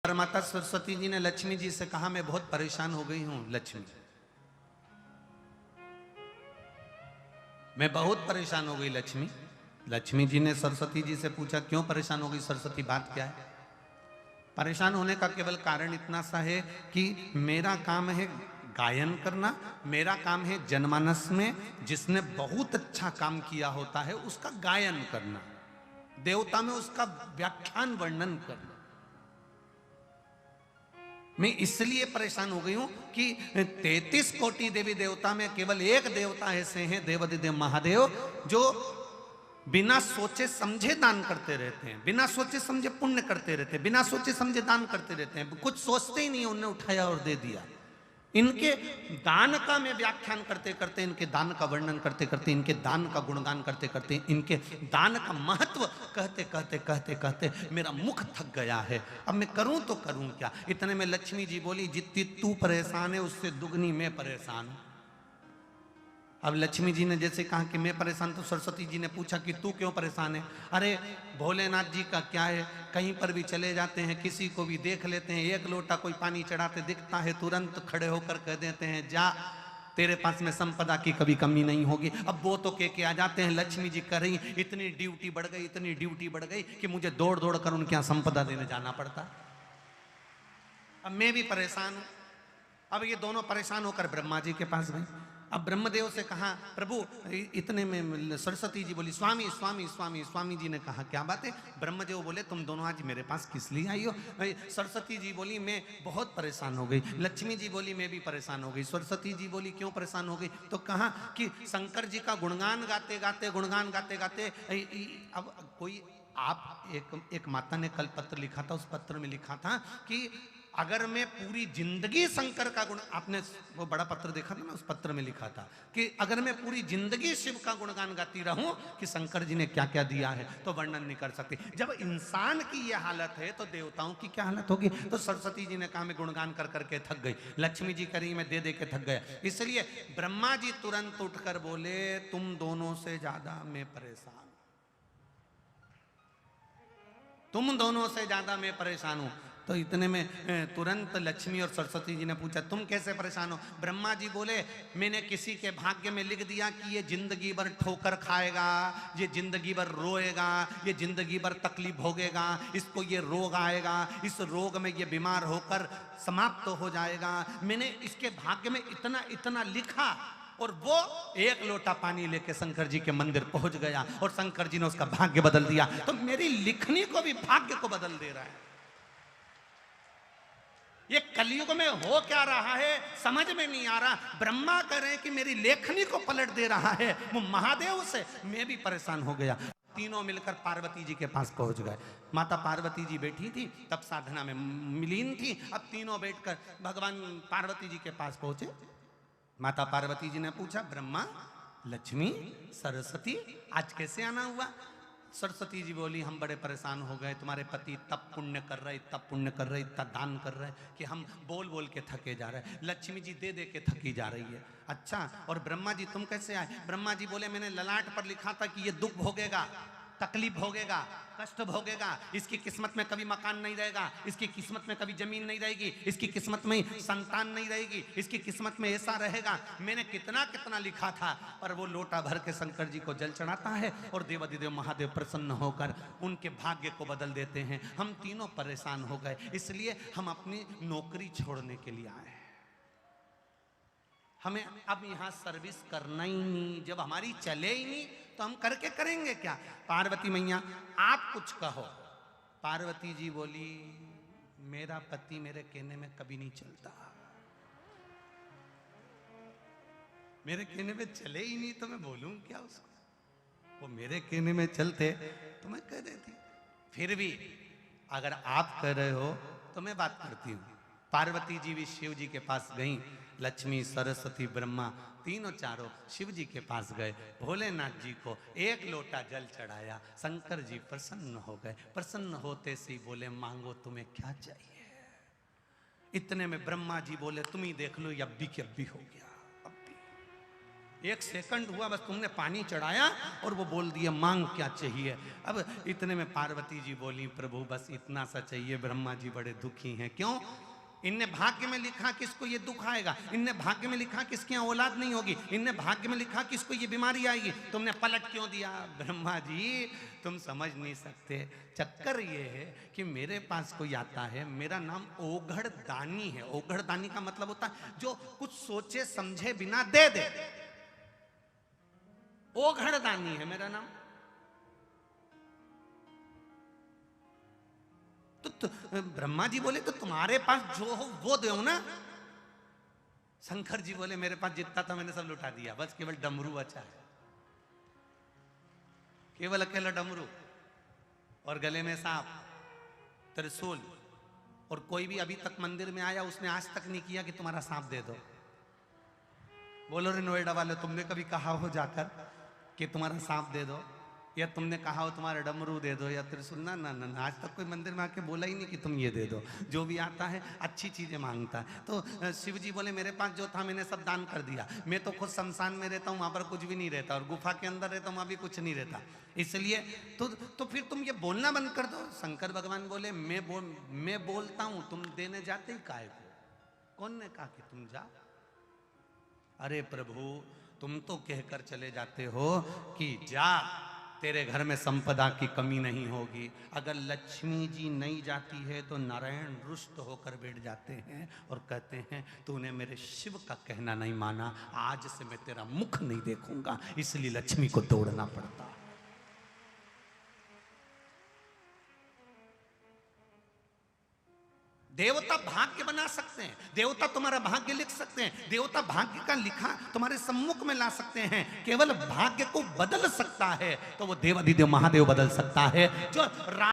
बार माता सरस्वती जी ने लक्ष्मी जी से कहा, मैं बहुत परेशान हो गई हूं लक्ष्मी, मैं बहुत परेशान हो गई लक्ष्मी। लक्ष्मी जी ने सरस्वती जी से पूछा, क्यों परेशान हो गई सरस्वती, बात क्या है? परेशान होने का केवल कारण इतना सा है कि मेरा काम है गायन करना, मेरा काम है जनमानस में जिसने बहुत अच्छा काम किया होता है उसका गायन करना, देवता में उसका व्याख्यान वर्णन करना। मैं इसलिए परेशान हो गई हूं कि 33 कोटि देवी देवता में केवल एक देवता ऐसे हैं, देवाधिदेव महादेव, जो बिना सोचे समझे दान करते रहते हैं, बिना सोचे समझे पुण्य करते रहते हैं, बिना सोचे समझे दान करते रहते हैं, कुछ सोचते ही नहीं, उन्होंने उठाया और दे दिया। इनके दान का मैं व्याख्यान करते करते, इनके दान का वर्णन करते करते, इनके दान का गुणगान करते करते, इनके दान का महत्व कहते कहते कहते कहते मेरा मुख थक गया है। अब मैं करूं तो करूं क्या? इतने में लक्ष्मी जी बोली, जितनी तू परेशान है उससे दुगनी मैं परेशान हूं। अब लक्ष्मी जी ने जैसे कहा कि मैं परेशान, तो सरस्वती जी ने पूछा कि तू क्यों परेशान है? अरे भोलेनाथ जी का क्या है, कहीं पर भी चले जाते हैं, किसी को भी देख लेते हैं, एक लोटा कोई पानी चढ़ाते दिखता है, तुरंत खड़े होकर कह देते हैं, जा तेरे पास में संपदा की कभी कमी नहीं होगी। अब वो तो कह के आ जाते हैं, लक्ष्मी जी कर रही, इतनी ड्यूटी बढ़ गई, इतनी ड्यूटी बढ़ गई कि मुझे दौड़ दौड़ कर उनके यहाँ संपदा देने जाना पड़ता। अब मैं भी परेशान हूं। अब ये दोनों परेशान होकर ब्रह्मा जी के पास गए। अब ब्रह्मदेव से कहा, प्रभु, इतने में सरस्वती जी बोली, स्वामी स्वामी स्वामी। स्वामी जी ने कहा, क्या बात है? ब्रह्मदेव बोले, तुम दोनों आज मेरे पास किस लिए आई हो? सरस्वती जी बोली, मैं बहुत परेशान हो गई। लक्ष्मी जी बोली, मैं भी परेशान हो गई। सरस्वती जी बोली, क्यों परेशान हो गई? तो कहा कि शंकर जी का गुणगान गाते गाते, गुणगान गाते गाते, अब कोई आप एक माता ने कल पत्र लिखा था, उस पत्र में लिखा था कि अगर मैं पूरी जिंदगी शंकर का गुण, आपने वो बड़ा पत्र देखा था ना, उस पत्र में लिखा था कि अगर मैं पूरी जिंदगी शिव का गुणगान गाती रहूं कि शंकर जी ने क्या क्या दिया है, तो वर्णन नहीं कर सकती। जब इंसान की ये हालत है तो देवताओं की क्या हालत होगी? तो सरस्वती जी ने कहा, मैं गुणगान कर करके थक गई। लक्ष्मी जी करी, मैं दे दे के थक गया। इसलिए ब्रह्मा जी तुरंत उठकर बोले, तुम दोनों से ज्यादा मैं परेशान, तुम दोनों से ज्यादा मैं परेशान हूं। तो इतने में तुरंत लक्ष्मी और सरस्वती जी ने पूछा, तुम कैसे परेशान हो? ब्रह्मा जी बोले, मैंने किसी के भाग्य में लिख दिया कि ये जिंदगी भर ठोकर खाएगा, ये जिंदगी भर रोएगा, ये जिंदगी भर तकलीफ भोगेगा, इसको ये रोग आएगा, इस रोग में ये बीमार होकर समाप्त हो जाएगा। मैंने इसके भाग्य में इतना इतना लिखा, और वो एक लोटा पानी लेके शंकर जी के मंदिर पहुंच गया और शंकर जी ने उसका भाग्य बदल दिया। तो मेरी लिखनी को भी भाग्य को बदल दे रहा है। ये कलयुग में हो क्या रहा है समझ में नहीं आ रहा। ब्रह्मा कह रहे हैं कि मेरी लेखनी को पलट दे रहा है, वो महादेव से मैं भी परेशान हो गया। तीनों मिलकर पार्वती जी के पास पहुंच गए। माता पार्वती जी बैठी थी, तब साधना में मिलीन थी। अब तीनों बैठकर भगवान पार्वती जी के पास पहुंचे। माता पार्वती जी ने पूछा, ब्रह्मा, लक्ष्मी, सरस्वती, आज कैसे आना हुआ? सरस्वती जी बोली, हम बड़े परेशान हो गए, तुम्हारे पति तब पुण्य कर रहे, तब पुण्य कर रहे, इतना दान कर रहे कि हम बोल बोल के थके जा रहे। लक्ष्मी जी दे दे के थकी जा रही है। अच्छा, और ब्रह्मा जी तुम कैसे आए? ब्रह्मा जी बोले, मैंने ललाट पर लिखा था कि ये दुख भोगेगा, तकलीफ भोगेगा, कष्ट भोगेगा, इसकी किस्मत में कभी मकान नहीं रहेगा, इसकी किस्मत में कभी जमीन नहीं रहेगी, इसकी किस्मत में संतान नहीं रहेगी, इसकी किस्मत में ऐसा रहेगा। मैंने कितना कितना लिखा था, पर वो लोटा भर के शंकर जी को जल चढ़ाता है और देवाधिदेव महादेव प्रसन्न होकर उनके भाग्य को बदल देते हैं। हम तीनों परेशान हो गए, इसलिए हम अपनी नौकरी छोड़ने के लिए आए। हमें अब यहां सर्विस करना ही नहीं, जब हमारी चले ही नहीं तो हम करके करेंगे क्या? पार्वती मैया आप कुछ कहो। पार्वती जी बोली, मेरा पति मेरे कहने में कभी नहीं चलता, मेरे कहने में चले ही नहीं तो मैं बोलूं क्या उसको? वो मेरे कहने में चलते तो मैं कह देती। फिर भी अगर आप कह रहे हो तो मैं बात करती हूं। पार्वती जी भी शिव जी के पास गईं। लक्ष्मी, सरस्वती, ब्रह्मा तीनों चारों शिव जी के पास गए। भोलेनाथ जी को एक लोटा जल चढ़ाया। शंकर जी प्रसन्न हो गए। प्रसन्न होते से बोले, मांगो तुम्हें क्या चाहिए? इतने में ब्रह्मा जी बोले, तुम ही देख लो, अब भी हो गया। अब भी 1 सेकंड हुआ बस, तुमने पानी चढ़ाया और वो बोल दिया मांग क्या चाहिए। अब इतने में पार्वती जी बोली प्रभु बस इतना सा चाहिए। ब्रह्मा जी बड़े दुखी हैं, क्यों? इनने भाग्य में लिखा कि इसको ये दुख आएगा, इनने भाग्य में लिखा कि इसकी औलाद नहीं होगी, इनने भाग्य में लिखा कि इसको ये बीमारी आएगी, तुमने पलट क्यों दिया? ब्रह्मा जी तुम समझ नहीं सकते, चक्कर ये है कि मेरे पास कोई आता है, मेरा नाम ओघड़ दानी है। ओघड़ दानी का मतलब होता है जो कुछ सोचे समझे बिना दे दे, ओघड़ दानी है मेरा नाम। तो ब्रह्मा जी बोले तो तुम्हारे पास जो हो वो दो ना। शंकर जी बोले मेरे पास जितना था मैंने सब लुटा दिया, बस केवल डमरू बचा है, केवल अकेला डमरू और गले में सांप, त्रिशूल। और कोई भी अभी तक मंदिर में आया उसने आज तक नहीं किया कि तुम्हारा सांप दे दो। बोलो रे नोएडा वाले, तुमने कभी कहा हो जाकर कि तुम्हारा सांप दे दो, या तुमने कहा हो तुम्हारा डमरू दे दो या त्रिशूल? ना ना ना, आज तक कोई मंदिर में आके बोला ही नहीं कि तुम ये दे दो। जो भी आता है अच्छी चीजें मांगता है। तो शिव जी बोले मेरे पास जो था मैंने सब दान कर दिया, मैं तो खुद शमशान में रहता हूँ, वहां पर कुछ भी नहीं रहता, और गुफा के अंदर रहता हूँ, वहां भी कुछ नहीं रहता, इसलिए तो फिर तुम ये बोलना बंद कर दो। शंकर भगवान बोले मैं बोलता हूँ, तुम देने जाते ही काहे को? कौन ने कहा कि तुम जाओ? अरे प्रभु तुम तो कहकर चले जाते हो कि जा, तेरे घर में संपदा की कमी नहीं होगी। अगर लक्ष्मी जी नहीं जाती है तो नारायण रुष्ट होकर बैठ जाते हैं और कहते हैं तूने मेरे शिव का कहना नहीं माना, आज से मैं तेरा मुख नहीं देखूंगा, इसलिए लक्ष्मी को तोड़ना पड़ता है। देवता भाग्य बना सकते हैं, देवता तुम्हारा भाग्य लिख सकते हैं, देवता भाग्य का लिखा तुम्हारे सम्मुख में ला सकते हैं। केवल भाग्य को बदल सकता है तो वो देवाधिदेव महादेव बदल सकता है। जो